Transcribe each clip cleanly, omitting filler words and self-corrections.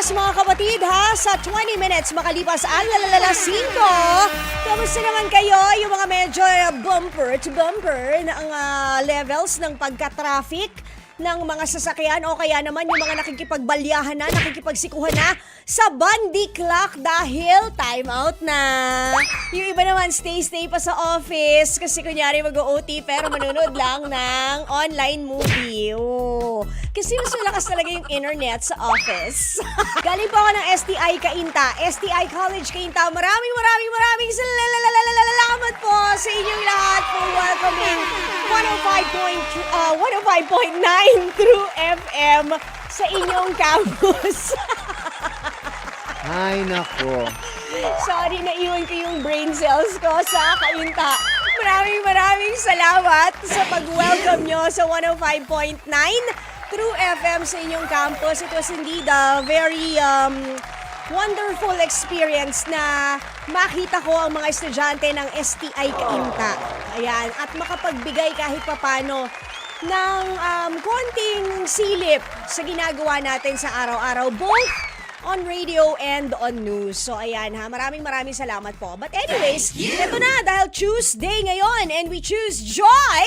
oras mga kapatid ha, sa 20 minutes makalipas ang lalalala 5. Kamusta naman kayo? Yung mga medyo bumper to bumper na ang levels ng pagka-traffic ng mga sasakyan o kaya naman yung mga nakikipagbalyahan na, nakikipagsikuhan na sa Bundy Clock dahil time out na. Yung iba naman stay pa sa office kasi kunyari mag-OT pero manunod lang ng online movie. Oh. Kasi mas malakas talaga yung internet sa office. Galing po ako ng STI Cainta, STI College Cainta. Maraming salamat po sa inyong lahat for welcoming 105.9 True FM sa inyong campus. Ay, nako. Sorry, naiwan ko yung brain cells ko sa Cainta. Maraming salamat sa pag-welcome nyo sa 105.9 True FM sa inyong campus. It was indeed a very wonderful experience na makita ko ang mga estudyante ng STI Cainta. Ayan, at makapagbigay kahit papano ng konting silip sa ginagawa natin sa araw-araw, both on radio and on news. So ayan ha, maraming salamat po. But anyways, ito na dahil Tuesday ngayon and we choose joy.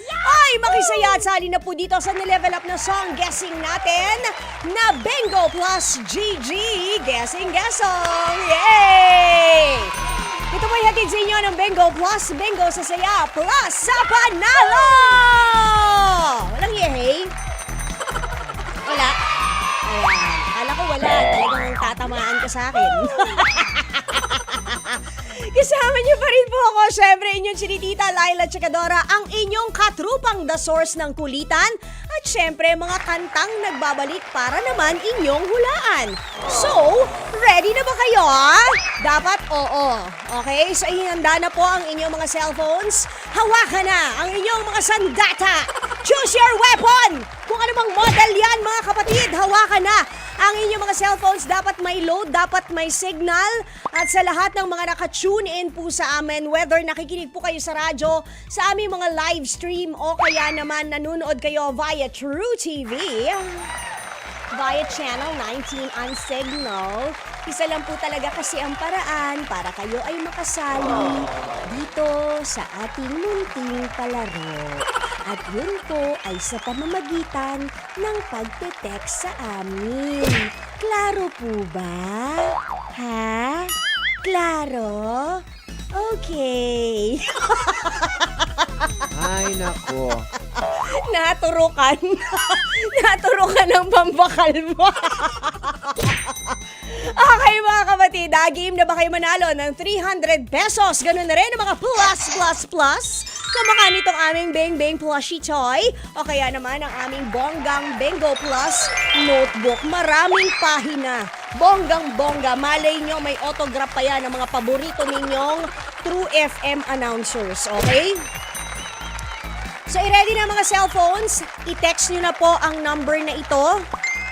Ay, makisaya at sali na po dito sa nilevel up na song guessing natin na Bingo plus GG Guessing Guessong. Yay! Ito po ihatid sa inyo ng Bingo plus Bingo sa Saya plus sa Panalo! Walang yehey? Wala? Ayan. Kala ko wala. Talagang tatamaan ka sa akin. Kasama niyo pa rin po ako. Siyempre, inyong sinitita Laila Chikadora, ang inyong katrupang the source ng kulitan. At siyempre, mga kantang nagbabalik para naman inyong hulaan. So, ready na ba kayo? Dapat oo. Okay? So, ihanda na po ang inyong mga cellphones. Hawakan na ang inyong mga sandata. Choose your weapon! Kung anumang model yan, mga kapatid, hawakan na. Ang inyong mga cellphones dapat may load, dapat may signal. At sa lahat ng mga naka-tune in po sa amin, whether nakikinig po kayo sa radyo, sa aming mga live stream, o kaya naman nanonood kayo via True TV, via Channel 19 on Signal, isa lang po talaga kasi ang paraan para kayo ay makasali dito sa ating munting palaro. At yun po ay sa pamamagitan ng pagte-text sa amin. Klaro po ba? Ha? Klaro? Okay. Ay, nako. Naturukan. Naturukan ng pambakal mo. Okay mga kapatid, game na ba kayo manalo ng 300 pesos? Ganun na rin ang mga plus. Kamukha nitong aming Beng Beng Plushie Toy o kaya naman ang aming Bonggang Bingo Plus Notebook. Maraming pahina. Bonggang-bongga. Malay nyo may autograph pa yan ng mga paborito ninyong True FM announcers. Okay? So, i-ready na mga cellphones. I-text nyo na po ang number na ito.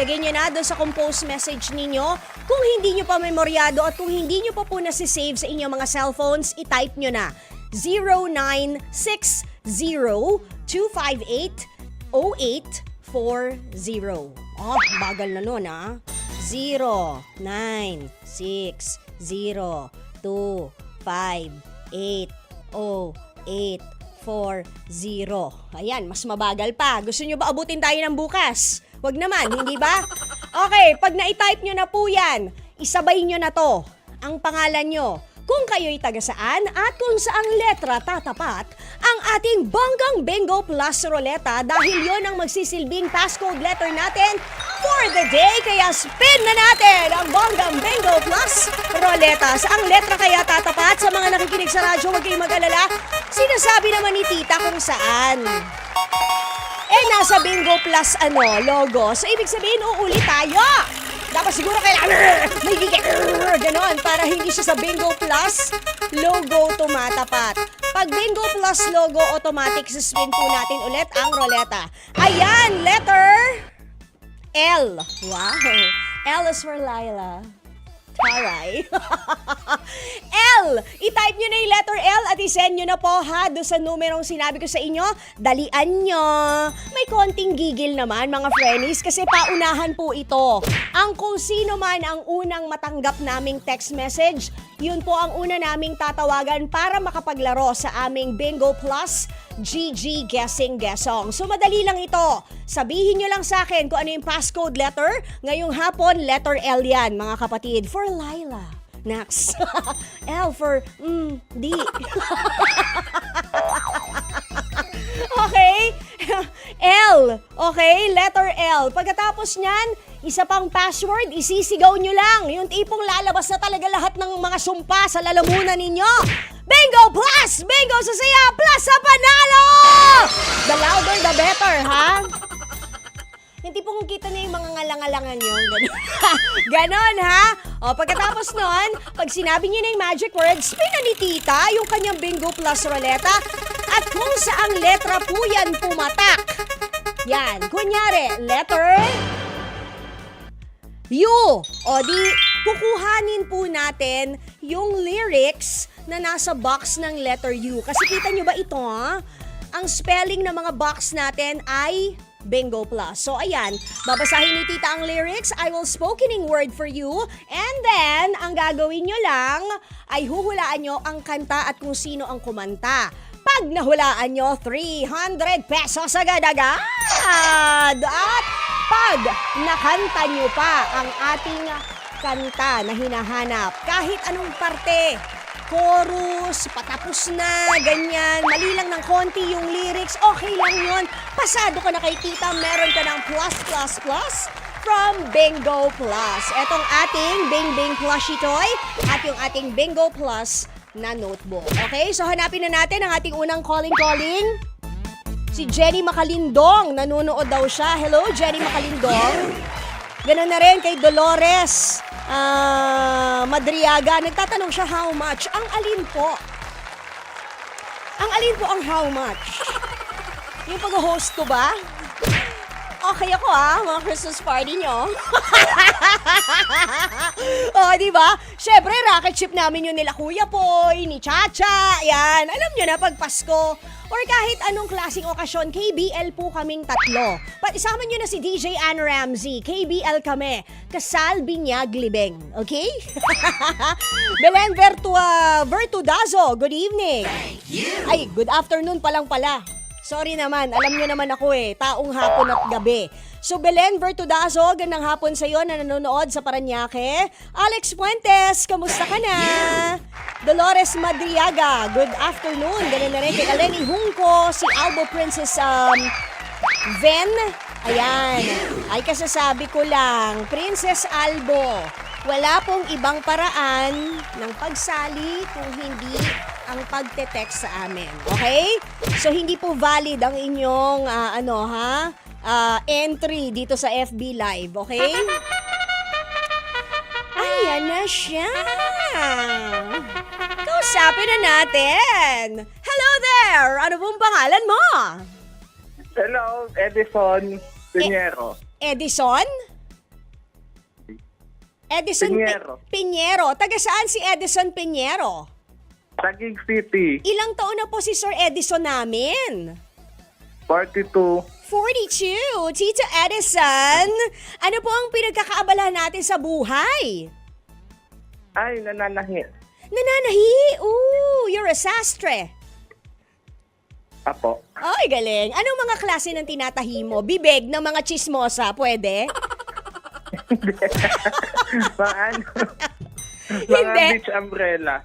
Lagay nyo na doon sa compose message ninyo. Kung hindi nyo pa memoryado at kung hindi nyo pa po nasisave sa inyong mga cellphones, i-type nyo na 0960-258-0840. Oh, bagal na nun ha. 0960-258-0840. Ayan, mas mabagal pa. Gusto nyo ba abutin tayo ng bukas? Wag naman, hindi ba? Okay, pag na-type nyo na po yan, isabay nyo na to, ang pangalan nyo, kung kayo'y taga saan at kung saang letra tatapat ang ating Bonggang Bingo Plus Roleta dahil yon ang magsisilbing passcode letter natin for the day. Kaya spin na natin ang Bonggang Bingo Plus Roleta. Saang letra kaya tatapat? Sa mga nakikinig sa radyo, huwag kayong mag-alala. Sinasabi naman ni Tita kung saan. Nasa Bingo Plus logo. So, ibig sabihin, uulit tayo. Dapat siguro kailangan may gigit ganon para hindi siya sa Bingo Plus logo tumatapat. Pag Bingo Plus logo, automatic spin po natin ulit ang roleta. Ayan, letter L. Wow. L is for Laila. Taray. L. I-type nyo na yung letter L at i-send nyo na po ha doon sa numerong sinabi ko sa inyo. Dalian nyo. May konting gigil naman mga friendies kasi paunahan po ito. Ang kung sino man ang unang matanggap naming text message, yun po ang una naming tatawagan para makapaglaro sa aming Bingo Plus GG Guessing Guessong. So madali lang ito. Sabihin nyo lang sa akin kung ano yung passcode letter. Ngayong hapon, letter L yan mga kapatid. For Laila. Next. L for D. Okay? L. Okay? Letter L. Pagkatapos nyan, isa pang password, isisigaw nyo lang. Yung tipong lalabas na talaga lahat ng mga sumpa sa lalamunan ninyo. Bingo Plus! Bingo sa saya! Plus sa panalo! The louder, the better, ha? Yung tipong kita na yung mga ngalangalangan nyo. Ganon, ha? O, pagkatapos nun, pag sinabi niyo na yung magic words, pinalitita yung kanyang Bingo Plus Roleta at kung saang letra po yan pumatak. Yan. Kunyari, letter U. O di, kukuhanin po natin yung lyrics na nasa box ng letter U. Kasi kita nyo ba ito, ha? Ang spelling ng mga box natin ay Bingo Plus. So, ayan, babasahin ni Tita ang lyrics. I will spokening word for you. And then, ang gagawin nyo lang ay huhulaan nyo ang kanta at kung sino ang kumanta. Pag nahulaan nyo, 300 pesos agad-agad! At pag nakanta nyo pa ang ating kanta na hinahanap, kahit anong parte, chorus, patapos na, ganyan, mali lang ng konti yung lyrics, okay lang yun. Pasado ka na kay Tita, meron ka ng plus from Bingo Plus. Etong ating Bing Bing Plushie Toy at yung ating Bingo Plus na notebook. Okay, so hanapin na natin ang ating unang calling. Si Jenny Makalindong, nanonood daw siya. Hello, Jenny Makalindong. Ganun na rin kay Dolores Madriaga. Nagtatanong siya how much. Ang alin po ang how much? Yung pag-host ko ba? Okay ako mga Christmas party nyo. Di ba? Syempre, rocket ship namin yun nila Kuya Poy, ni Chacha, yan. Alam nyo na, pag Pasko, or kahit anong klaseng okasyon, KBL po kaming tatlo. Isama nyo na si DJ Ann Ramsey. KBL kami. Kasal, Binyag, Libeng. Okay? Belen Vertudazo, good evening. Ay, good afternoon pa lang pala. Sorry naman, alam nyo naman ako taong hapon at gabi. So Belen Vertudazo, gandang hapon sa'yo na nanonood sa Paranaque. Alex Fuentes, kamusta ka na? Dolores Madriaga, good afternoon. Ganun na rin kay Eleni Hungko, si Albo Princess Ven. Ayan, ay kasasabi ko lang, Princess Albo, wala pong ibang paraan ng pagsali kung hindi ang pagte-text sa amin. Okay? So, hindi po valid ang inyong, entry dito sa FB Live. Okay? Ayan na siya. Kausapin na natin. Hello there! Ano pong pangalan mo? Hello, Edison Piñero. Edison? Edison Piñero. Piñero. Taga saan si Edison Piñero? Taguig City, Ilang taon na po si Sir Edison namin? 42. 42. Tita Edison, ano po ang pinagkakaabalahan natin sa buhay? Ay, nananahi. Nananahi? Ooh, you're a sastre. Apo. Ay, galing. Anong mga klase ng tinatahi mo? Bibig ng mga chismosa, pwede? Mga Hindi. beach umbrella.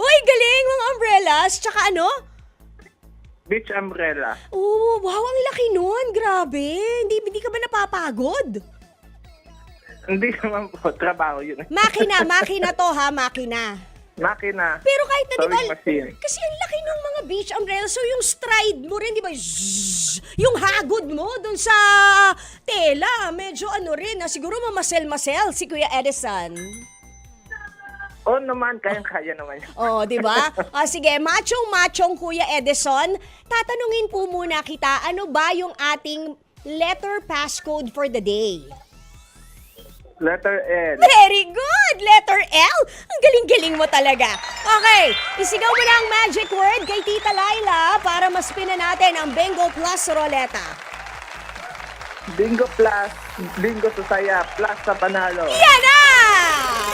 Uy, galing mga umbrellas. Tsaka ano? Beach umbrella. Oh, wow, ang laki nun. Grabe. Hindi ka ba napapagod? Hindi naman po, trabaho yun. Makina to ha, makina. Makina. Pero kahit na, di ba, Sewing machine. kasi ang laki ng mga beach umbrella. So yung stride mo rin, di ba, yung hagod mo dun sa tela, medyo rin, siguro mamasel-masel si Kuya Edison. Oo naman, kaya naman yun. Oh, di ba? Sige, machong Kuya Edison, tatanungin po muna kita, ano ba yung ating letter passcode for the day? Letter L. Very good! Letter L? Ang galing-galing mo talaga. Okay, isigaw mo na ang magic word kay Tita Laila para maspina natin ang Bingo Plus Roleta. Bingo plus, bingo sa saya, plus sa panalo. Yan na!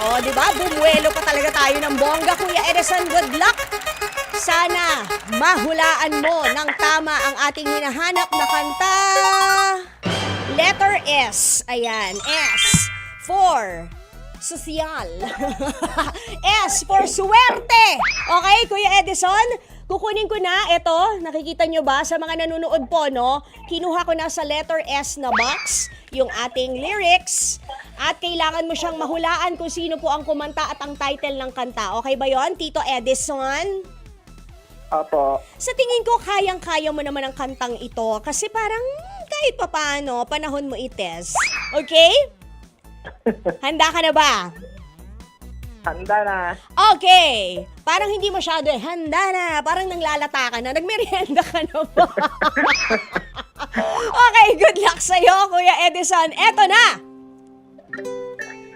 O, di ba? Bumuelo pa talaga tayo ng bongga, Kuya Edison. Good luck! Sana mahulaan mo ng tama ang ating hinahanap na kanta. Letter S. Ayan, S for social. S for swerte. Okay, Kuya Edison? Kukunin ko na, eto, nakikita nyo ba sa mga nanonood po, no? Kinuha ko na sa letter S na box yung ating lyrics at kailangan mo siyang mahulaan kung sino po ang kumanta at ang title ng kanta. Okay ba yon, Tito Edison? Opo. Sa tingin ko, kayang-kaya mo naman ang kantang ito kasi parang kahit papaano, panahon mo ites. Okay? Handa ka na ba? Handa na. Okay. Parang hindi masyado eh. Handa na. Parang nanglalata ka na. Nagmerienda ka na ba? Okay, good luck sa'yo, Kuya Edison. Eto na!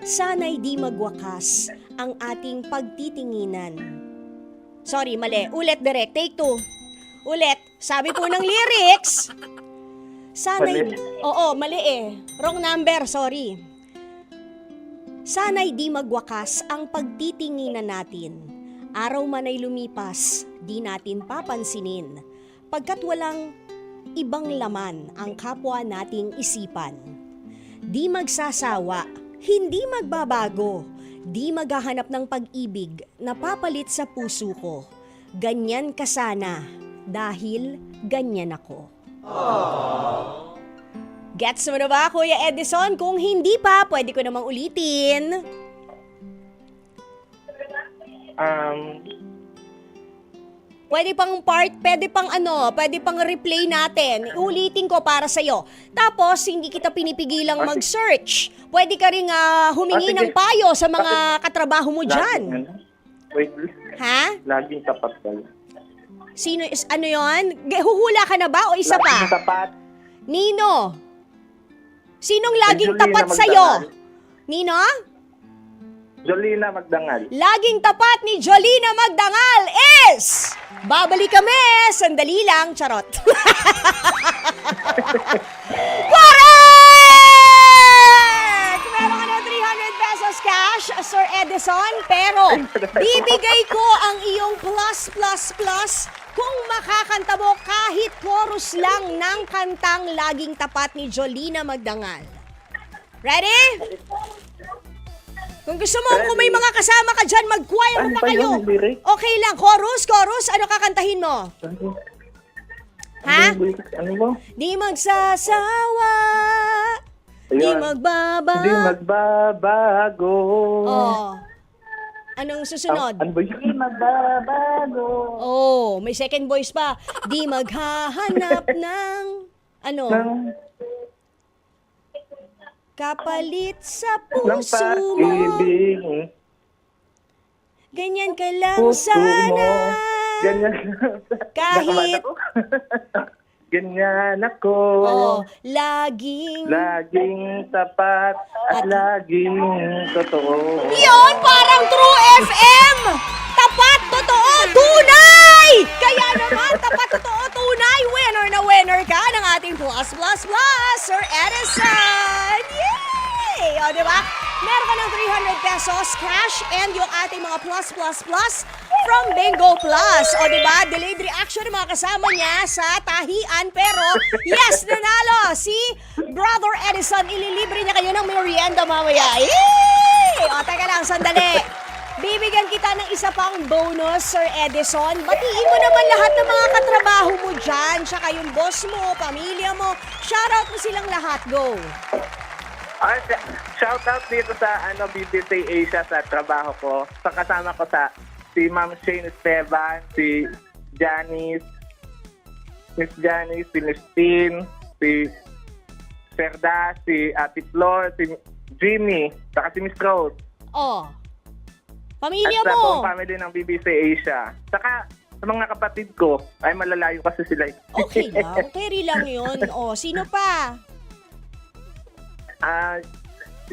Sana'y di magwakas ang ating pagtitinginan. Sorry, mali. Ulit, direct. Take 2. Ulit. Sabi po ng lyrics. Sana'y... Mali. Oo, mali eh. Wrong number, sorry. Sana'y di magwakas ang pagtitinginan natin. Araw man ay lumipas, di natin papansinin. Pagkat walang ibang laman ang kapwa nating isipan. Di magsasawa, hindi magbabago. Di maghahanap ng pag-ibig na papalit sa puso ko. Ganyan ka sana, dahil ganyan ako. Gets mo na ba, Kuya Edison? Kung hindi pa, pwede ko namang ulitin. Pwede pang part, pwede pang replay natin. Ulitin ko para sa'yo. Tapos, hindi kita pinipigilang mag-search. Pwede ka ring humingi ng payo sa mga katrabaho mo dyan. Wait, Ha? laging tapat ka. Sino is, ano yon? Huhula ka na ba o isa Laging pa? tapat. Nino? Sinong laging Jolina tapat sa'yo? Magdangal. Nino? Jolina Magdangal. Laging tapat ni Jolina Magdangal is... Babalik kami! Sandali lang, charot. Correct! Meron ka na 300 pesos cash, Sir Edison, pero bibigay ko ang iyong plus kung makakanta mo kahit chorus lang ng kantang Laging Tapat ni Jolina Magdangal. Ready? Kung gusto mo, kung may mga kasama ka dyan, mag-choir Ano pa pa kayo. yun, lyric? Okay lang, chorus, ano kakantahin mo? Ha? Ano mo? Di magsasawa, di Ayun. magbaba. Hindi magbabago. Oh. Anong susunod? Ano ba yun? Hindi magbabago. Oh, may second voice pa. Di maghahanap ng ano? Kapalit sa Ng puso mo. pag-ibig. Ganyan ka lang Puso mo. sana. Ganyan. Kahit- Nakamata ko. Ganyan ako. Oh, laging... Laging tapat at laging totoo. Yun, parang True FM! Tapat, totoo, tunay! Kaya naman, tapat, totoo, tunay! Winner na winner ka ng ating plus, Sir Edison! Yay! O, diba? Meron ka ng 300 pesos cash and yung ating mga plus from Bingo Plus. O, diba? Delayed reaction ng mga kasama niya sa tahian. Pero, yes, nanalo si Brother Edison. Ililibre niya kayo ng merienda mamaya. Yay! O, teka lang, sandali. Bibigyan kita ng isa pang bonus, Sir Edison. Batiin mo naman lahat ng mga katrabaho mo dyan. Tsaka yung boss mo, pamilya mo. Shoutout mo silang lahat. Go. Shout out dito sa BBC Asia sa trabaho ko. Sa kasama ko si Ma'am Shane Esteban, si Janice, Miss Janice, si Miss Tin, si Serda, si Ate Flor, si Jimmy, saka si Miss Rose. Oh. At Pamilya sa mo. buong family ng BBC Asia. Saka sa mga kapatid ko, ay malalayo kasi sila. Okay lang. Carry lang yun. O, sino pa?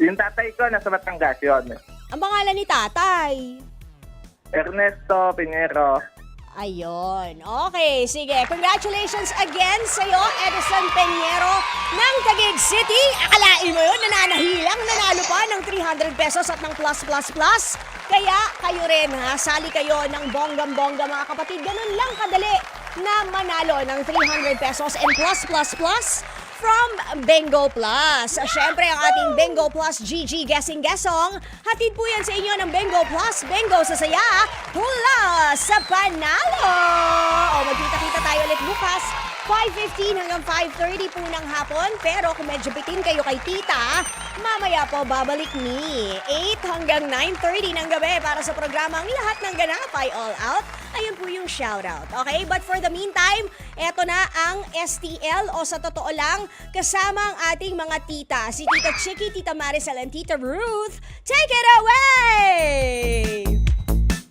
Yung tatay ko, nasa Batangas yun. Ang pangalan ni tatay? Ernesto Pinero. Ayun. Okay, sige. Congratulations again sa'yo, Edison Peñero ng Taguig City. Akalain mo yun, nananahilang, nanalo pa ng 300 pesos at ng plus. Kaya kayo rin ha, sali kayo ng bonggam-bongga mga kapatid. Ganun lang kadali na manalo ng 300 pesos and plus from Bingo Plus. Siyempre, ang ating Bingo Plus GG Guessing Guessong, hatid po yan sa inyo ng Bingo Plus. Bingo sa saya, hula sa panalo! O, magkita-kita tayo ulit bukas, 5:15 hanggang 5:30 po ng hapon. Pero kung medyo bitin kayo kay tita, mamaya po babalik ni 8 hanggang 9:30 ng gabi para sa programang Lahat ng Ganap ay All Out. Ayun po yung shoutout. Okay? But for the meantime, eto na ang STL o sa totoo lang, kasama ang ating mga tita. Si Tita Chicky, Tita Maricel, and Tita Ruth. Take it away!